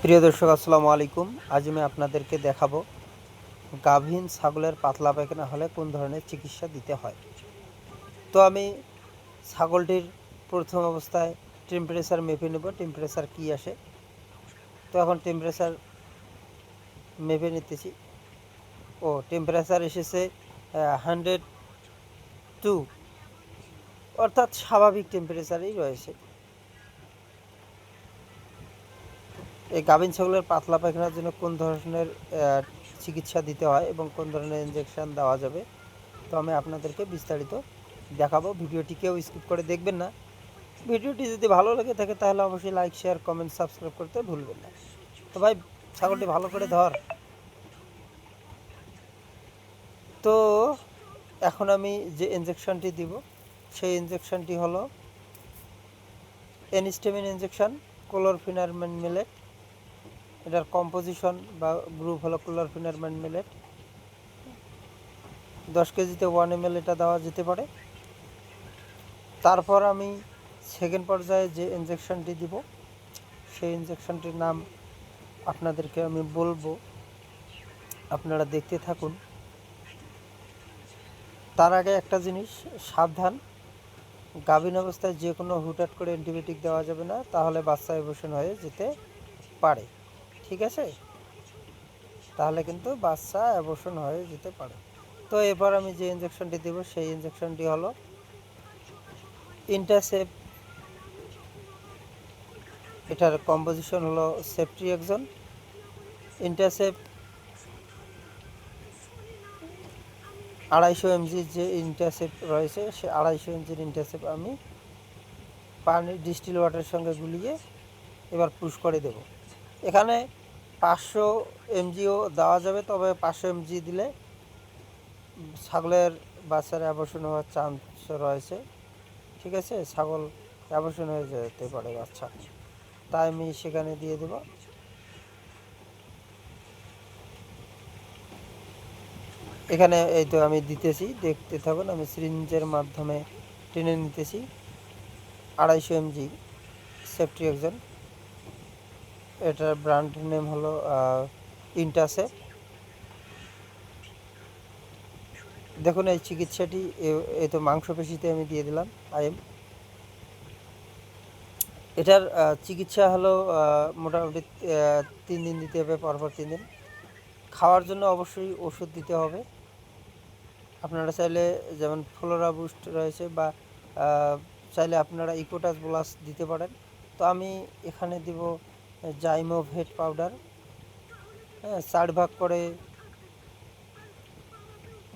প্রিয় দর্শক আসসালামু আলাইকুম। আজ আমি আপনাদেরকে দেখাবো গাভীন ছাগলের পাতলা পায়খানা হলে কোন ধরনের চিকিৎসা দিতে হয়। তো আমি ছাগলটির প্রথম অবস্থায় টেম্পারেচার মেপে নেব, টেম্পারেচার কী আসে। তো এখন টেম্পারেচার মেপে নিতেছি। টেম্পারেচার এসেছে 102, অর্থাৎ স্বাভাবিক টেম্পারেচারেই রয়েছে। এই গাভীন ছাগলের পাতলা পায়খানার জন্য কোন ধরনের চিকিৎসা দিতে হয় এবং কোন ধরনের ইনজেকশান দেওয়া যাবে, তো আমি আপনাদেরকে বিস্তারিত দেখাবো। ভিডিওটি কেউ স্কিপ করে দেখবেন না। ভিডিওটি যদি ভালো লেগে থাকে তাহলে অবশ্যই লাইক, শেয়ার, কমেন্ট, সাবস্ক্রাইব করতে ভুলবেন না। তো ভাই, ছাগলটি ভালো করে ধর। তো এখন আমি যে ইনজেকশনটি দিব সেই ইনজেকশনটি হলো এনিস্টেমিন ইনজেকশন, ক্লোরফিনারম্যান মিলেট। এটার কম্পোজিশন বা গ্রুপ হলো ক্লোরফিনারম্যান মিলেট। 10 কেজিতে 1 ml এটা দেওয়া যেতে পারে। তারপর আমি সেকেন্ড পর্যায়ে যে ইনজেকশনটি দিব সেই ইনজেকশনটির নাম আপনাদেরকে আমি বলবো, আপনারা দেখতে থাকুন। তার আগে একটা জিনিস সাবধান, গাভীন অবস্থায় যে কোনো হুটহাট করে অ্যান্টিবায়োটিক দেওয়া যাবে না, তাহলে বাচ্চা অ্যাবর্শন হয়ে যেতে পারে। ঠিক আছে, তাহলে কিন্তু বাচ্চা অ্যাবর্শন হয়ে যেতে পারে। তো এরপর আমি যে ইনজেকশনটি দেব সেই ইনজেকশনটি হলো ইন্টাসেপ। এটার কম্পোজিশন হলো সেফট্রিয়াক্সন। ইন্টাসেপ 250 mg যে ইন্টাসেপ রয়েছে, সে 250 mg ইন্টাসেপ আমি পানি ডিস্টিল ওয়াটারের সঙ্গে গুলিয়ে এবার পুশ করে দেব। এখানে 500 mgও দেওয়া যাবে, তবে 500 mg দিলে ছাগলের বাচ্চার অ্যাবর্শন হওয়ার চান্স রয়েছে। ঠিক আছে, ছাগল অ্যাবর্শন হয়ে যেতে পারে বাচ্চা, তাই আমি সেখানে দিয়ে দেব। এখানে এই তো আমি দিতেছি, দেখতে থাকুন। আমি সিরিঞ্জের মাধ্যমে টেনে নিতেছি 250 mg সেফট্রিয়াক্সন। এটার ব্র্যান্ড নেম হলো ইন্টাসেপ। দেখুন এই চিকিৎসাটি এই তো মাংসপেশিতে আমি দিয়ে দিলাম আইএম। এটার চিকিৎসা হলো মোটামুটি 3 দিন দিতে হবে, পরপর 3 দিন। খাওয়ার জন্য অবশ্যই ওষুধ দিতে হবে। আপনারা চাইলে যেমন ফ্লোরা বুস্ট রয়েছে, বা চাইলে আপনারা ইকোটাস প্লাস দিতে পারেন। তো আমি এখানে দিব জাইমোভেট পাউডার। 4 ভাগ করে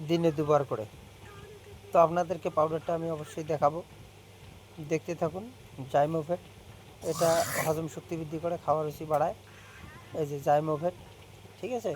দিনে 2 বার করে। তো আপনাদেরকে পাউডারটা আমি অবশ্যই দেখাবো, দেখতে থাকুন। জাইমোভেট এটা হজম শক্তি বৃদ্ধি করে, খাওয়ার রুচি বাড়ায়। এই যে জাইমোভেট, ঠিক আছে।